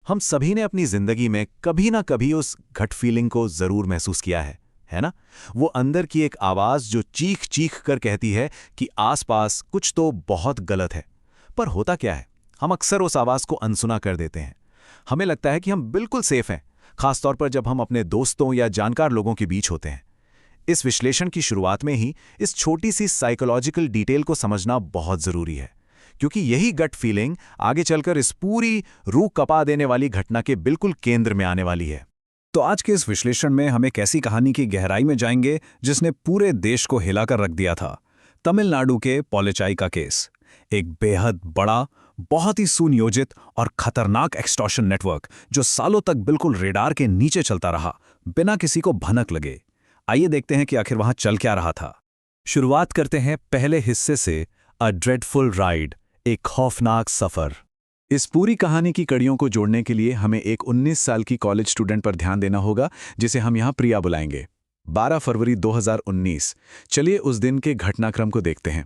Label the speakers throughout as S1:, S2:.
S1: हम सभी ने अपनी जिंदगी में कभी ना कभी उस गट फीलिंग को जरूर महसूस किया है ना? वो अंदर की एक आवाज जो चीख चीख कर कहती है कि आसपास कुछ तो बहुत गलत है। पर होता क्या है, हम अक्सर उस आवाज को अनसुना कर देते हैं। हमें लगता है कि हम बिल्कुल सेफ हैं, खासतौर पर जब हम अपने दोस्तों या जानकार लोगों के बीच होते हैं। इस विश्लेषण की शुरुआत में ही इस छोटी सी साइकोलॉजिकल डिटेल को समझना बहुत जरूरी है, क्योंकि यही गट फीलिंग आगे चलकर इस पूरी रूह कपा देने वाली घटना के बिल्कुल केंद्र में आने वाली है।
S2: तो आज के इस विश्लेषण में हम एक ऐसी कहानी की गहराई में जाएंगे जिसने पूरे देश को हिलाकर रख दिया था। तमिलनाडु के पॉलिचाई का केस। एक बेहद बड़ा, बहुत ही सुनियोजित और खतरनाक एक्सटॉर्शन नेटवर्क जो सालों तक बिल्कुल रेडार के नीचे चलता रहा, बिना किसी को भनक लगे। आइए देखते हैं कि आखिर वहां चल क्या रहा था। शुरुआत करते हैं पहले हिस्से से, अ ड्रेडफुल राइड, एक खौफनाक सफर। इस पूरी कहानी की कड़ियों को जोड़ने के लिए हमें एक 19 साल की कॉलेज स्टूडेंट पर ध्यान देना होगा, जिसे हम यहां प्रिया बुलाएंगे। 12 फरवरी 2019। चलिए उस दिन के घटनाक्रम को देखते हैं।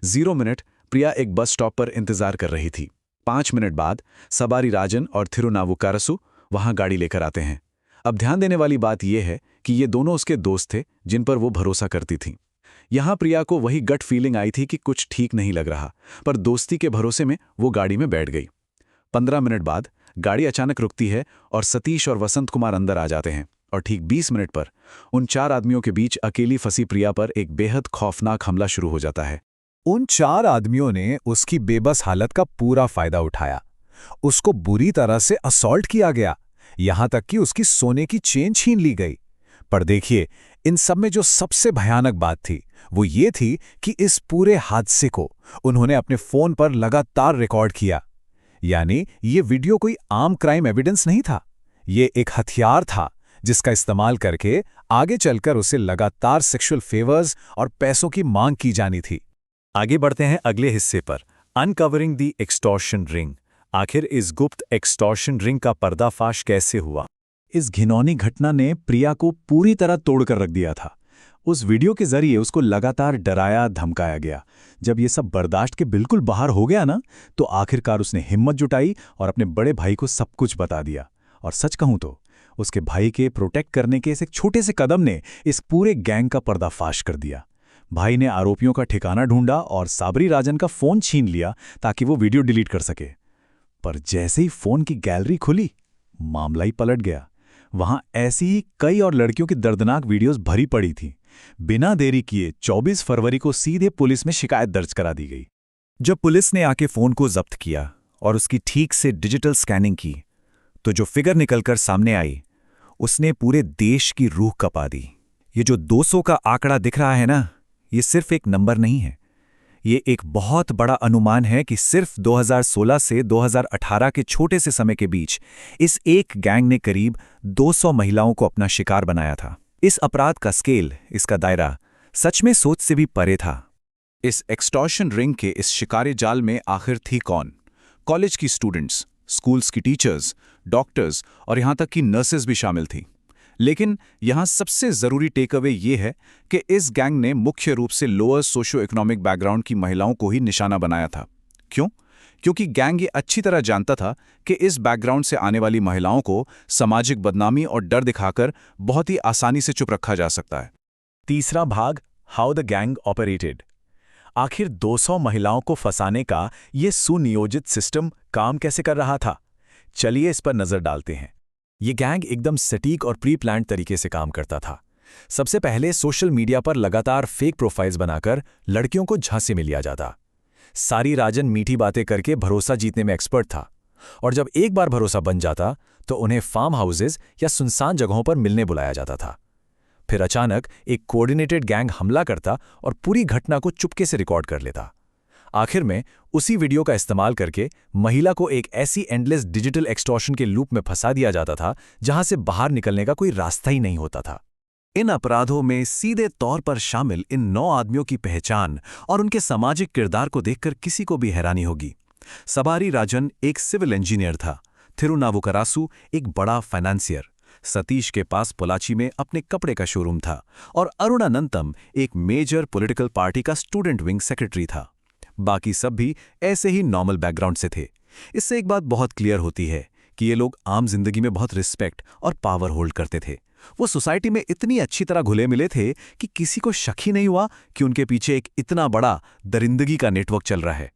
S2: 0 मिनट, प्रिया एक बस स्टॉप पर इंतजार कर रही थी। 5 मिनट बाद सबारी राजन और थिरुनावुकारसु वहां गाड़ी लेकर आते हैं। अब ध्यान देने वाली बात यह है कि ये दोनों उसके दोस्त थे जिन पर वो भरोसा करती थी। यहां प्रिया को वही गट फीलिंग आई थी कि कुछ ठीक नहीं लग रहा, पर दोस्ती के भरोसे में वो गाड़ी में बैठ गई। 15 मिनट बाद गाड़ी अचानक रुकती है और सतीश और वसंत कुमार अंदर आ जाते हैं, और ठीक 20 मिनट पर उन 4 आदमियों के बीच अकेली फंसी प्रिया पर एक बेहद खौफनाक हमला शुरू हो जाता है।
S3: उन 4 आदमियों ने उसकी बेबस हालत का पूरा फायदा उठाया। उसको बुरी तरह से असॉल्ट किया गया, यहां तक कि उसकी सोने की चेन छीन ली गई। पर देखिए, इन सब में जो सबसे भयानक बात थी वो ये थी कि इस पूरे हादसे को उन्होंने अपने फोन पर लगातार रिकॉर्ड किया। यानी ये वीडियो कोई आम क्राइम एविडेंस नहीं था, ये एक हथियार था जिसका इस्तेमाल करके आगे चलकर उसे लगातार सेक्सुअल फेवर्स और पैसों की मांग की जानी थी।
S2: आगे बढ़ते हैं अगले हिस्से पर, अनकवरिंग द एक्सटॉर्शन रिंग। आखिर इस गुप्त एक्सटॉर्शन रिंग का पर्दाफाश कैसे हुआ?
S3: इस घिनौनी घटना ने प्रिया को पूरी तरह तोड़कर रख दिया था। उस वीडियो के जरिए उसको लगातार डराया धमकाया गया। जब ये सब बर्दाश्त के बिल्कुल बाहर हो गया ना, तो आखिरकार उसने हिम्मत जुटाई और अपने बड़े भाई को सब कुछ बता दिया। और सच कहूं तो उसके भाई के प्रोटेक्ट करने के इस एक छोटे से कदम ने इस पूरे गैंग का पर्दाफाश कर दिया। भाई ने आरोपियों का ठिकाना ढूंढा और साबरी राजन का फोन छीन लिया ताकि वो वीडियो डिलीट कर सके। पर जैसे ही फोन की गैलरी खुली, मामला ही पलट गया। वहां ऐसी ही कई और लड़कियों की दर्दनाक वीडियोस भरी पड़ी थी। बिना देरी किए 24 फरवरी को सीधे पुलिस में शिकायत दर्ज करा दी गई।
S2: जब पुलिस ने आके फोन को जब्त किया और उसकी ठीक से डिजिटल स्कैनिंग की, तो जो फिगर निकलकर सामने आई उसने पूरे देश की रूह कपा दी। ये जो 200 का आंकड़ा दिख रहा है ना, ये सिर्फ एक नंबर नहीं है, ये एक बहुत बड़ा अनुमान है कि सिर्फ 2016 से 2018 के छोटे से समय के बीच इस एक गैंग ने करीब 200 महिलाओं को अपना शिकार बनाया था। इस अपराध का स्केल, इसका दायरा सच में सोच से भी परे था।
S1: इस एक्सटॉर्शन रिंग के इस शिकारी जाल में आखिर थी कौन? कॉलेज की स्टूडेंट्स, स्कूल्स की टीचर्स, डॉक्टर्स और यहां तक कि नर्सेज भी शामिल थी। लेकिन यहां सबसे जरूरी टेकअवे ये है कि इस गैंग ने मुख्य रूप से लोअर सोशो इकोनॉमिक बैकग्राउंड की महिलाओं को ही निशाना बनाया था। क्यों? क्योंकि गैंग ये अच्छी तरह जानता था कि इस बैकग्राउंड से आने वाली महिलाओं को सामाजिक बदनामी और डर दिखाकर बहुत ही आसानी से चुप रखा जा सकता है।
S3: तीसरा भाग, हाउ द गैंग ऑपरेटेड। आखिर 200 महिलाओं को फंसाने का ये सुनियोजित सिस्टम काम कैसे कर रहा था? चलिए इस पर नजर डालते हैं। ये गैंग एकदम सटीक और प्री प्लान्ड तरीके से काम करता था। सबसे पहले सोशल मीडिया पर लगातार फेक प्रोफाइल्स बनाकर लड़कियों को झांसे में लिया जाता। सारी राजन मीठी बातें करके भरोसा जीतने में एक्सपर्ट था, और जब एक बार भरोसा बन जाता तो उन्हें फार्म हाउसेज या सुनसान जगहों पर मिलने बुलाया जाता था। फिर अचानक एक कोऑर्डिनेटेड गैंग हमला करता और पूरी घटना को चुपके से रिकॉर्ड कर लेता। आखिर में उसी वीडियो का इस्तेमाल करके महिला को एक ऐसी एंडलेस डिजिटल एक्सटॉर्शन के लूप में फंसा दिया जाता था जहां से बाहर निकलने का कोई रास्ता ही नहीं होता था।
S1: इन अपराधों में सीधे तौर पर शामिल इन 9 आदमियों की पहचान और उनके सामाजिक किरदार को देखकर किसी को भी हैरानी होगी। सबारी राजन एक सिविल इंजीनियर था, थिरुनावुकारसु एक बड़ा फाइनेंसियर, सतीश के पास पोलाची में अपने कपड़े का शोरूम था, और अरुणानंतम एक मेजर पॉलिटिकल पार्टी का स्टूडेंट विंग सेक्रेटरी था। बाकी सब भी ऐसे ही नॉर्मल बैकग्राउंड से थे। इससे एक बात बहुत क्लियर होती है
S2: कि ये लोग आम जिंदगी में बहुत रिस्पेक्ट और पावर होल्ड करते थे। वो सोसाइटी में इतनी अच्छी तरह घुले मिले थे कि किसी को शक ही नहीं हुआ कि उनके पीछे एक इतना बड़ा दरिंदगी का नेटवर्क चल रहा है।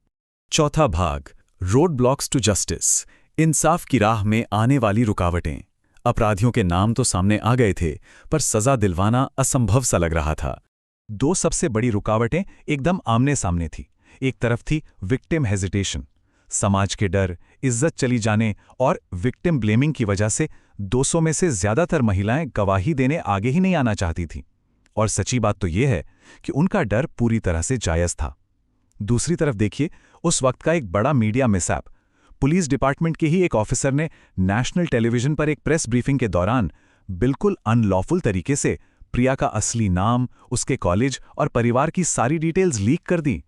S2: चौथा भाग, रोड ब्लॉक्स टू जस्टिस, इंसाफ की राह में आने वाली रुकावटें। अपराधियों के नाम तो सामने आ गए थे, पर सजा दिलवाना असंभव सा लग रहा था। दो सबसे बड़ी रुकावटें एकदम आमने सामने थी। एक तरफ थी विक्टिम हेजिटेशन, समाज के डर, इज्जत चली जाने और विक्टिम ब्लेमिंग की वजह से 200 में से ज्यादातर महिलाएं गवाही देने आगे ही नहीं आना चाहती थीं। और सच्ची बात तो यह है कि उनका डर पूरी तरह से जायज था। दूसरी तरफ देखिए, उस वक्त का एक बड़ा मीडिया मिसहैप। पुलिस डिपार्टमेंट के ही एक ऑफिसर ने नेशनल टेलीविजन पर एक प्रेस ब्रीफिंग के दौरान बिल्कुल अनलॉफुल तरीके से प्रिया का असली नाम, उसके कॉलेज और परिवार की सारी डिटेल्स लीक कर दी।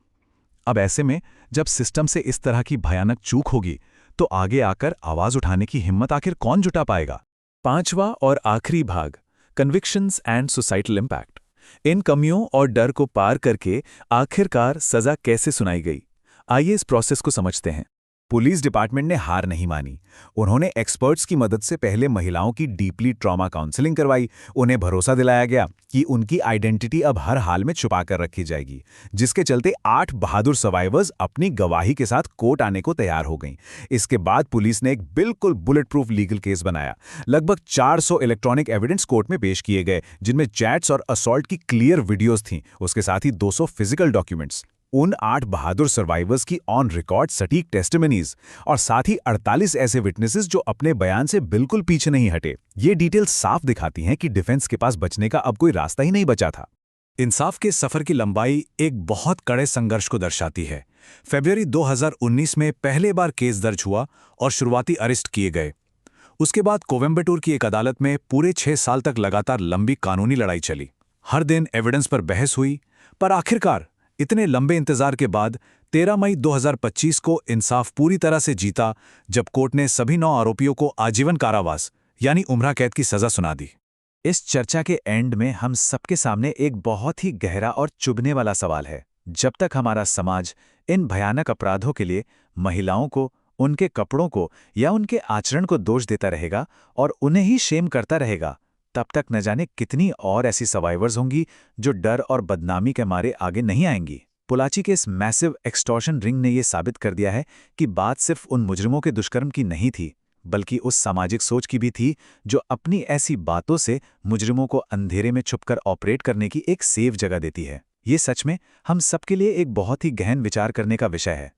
S2: अब ऐसे में जब सिस्टम से इस तरह की भयानक चूक होगी, तो आगे आकर आवाज उठाने की हिम्मत आखिर कौन जुटा पाएगा?
S3: पांचवा और आखिरी भाग, कन्विक्शंस एंड सोसाइटल इम्पैक्ट। इन कमियों और डर को पार करके आखिरकार सजा कैसे सुनाई गई, आइए इस प्रोसेस को समझते हैं।
S2: पुलिस डिपार्टमेंट ने हार नहीं मानी। उन्होंने एक्सपर्ट्स की मदद से पहले महिलाओं की डीपली ट्रॉमा काउंसलिंग करवाई। उन्हें भरोसा दिलाया गया कि उनकी आइडेंटिटी अब हर हाल में छुपा कर रखी जाएगी, जिसके चलते 8 बहादुर सर्वाइवर्स अपनी गवाही के साथ कोर्ट आने को तैयार हो गईं। इसके बाद पुलिस ने एक बिल्कुल बुलेट प्रूफ लीगल केस बनाया। लगभग 400 इलेक्ट्रॉनिक एविडेंस कोर्ट में पेश किए गए, जिनमें चैट्स और असॉल्ट की क्लियर वीडियोज थीं, उसके साथ ही 200 फिजिकल डॉक्यूमेंट्स। उन 8 बहादुर सर्वाइवर्स की ऑन रिकॉर्ड सटीक टेस्टिमनीज और साथ ही 48 ऐसे विटनेसेस जो अपने बयान से बिल्कुल पीछे नहीं हटे। ये डिटेल्स साफ दिखाती हैं कि डिफेंस के पास बचने का अब कोई रास्ता ही नहीं बचा था। इंसाफ के सफर की लंबाई एक बहुत कड़े संघर्ष को दर्शाती है। फरवरी 2019 में पहले बार केस दर्ज हुआ और शुरुआती अरेस्ट किए गए। उसके बाद कोयम्बटूर की एक अदालत में पूरे 6 साल तक लगातार लंबी कानूनी लड़ाई चली। हर दिन एविडेंस पर बहस हुई, पर आखिरकार इतने लंबे इंतजार के बाद 13 मई 2025 को इंसाफ पूरी तरह से जीता, जब कोर्ट ने सभी 9 आरोपियों को आजीवन कारावास यानी उम्र कैद की सजा सुना दी।
S1: इस चर्चा के एंड में हम सबके सामने एक बहुत ही गहरा और चुभने वाला सवाल है। जब तक हमारा समाज इन भयानक अपराधों के लिए महिलाओं को, उनके कपड़ों को या उनके आचरण को दोष देता रहेगा और उन्हें ही शेम करता रहेगा, तब तक न जाने कितनी और ऐसी सर्वाइवर्स होंगी जो डर और बदनामी के मारे आगे नहीं आएंगी। पोलाची के इस मैसिव एक्सटॉर्शन रिंग ने यह साबित कर दिया है कि बात सिर्फ उन मुजरिमों के दुष्कर्म की नहीं थी, बल्कि उस सामाजिक सोच की भी थी जो अपनी ऐसी बातों से मुजरिमों को अंधेरे में छुपकर ऑपरेट करने की एक सेफ जगह देती है। ये सच में हम सबके लिए एक बहुत ही गहन विचार करने का विषय है।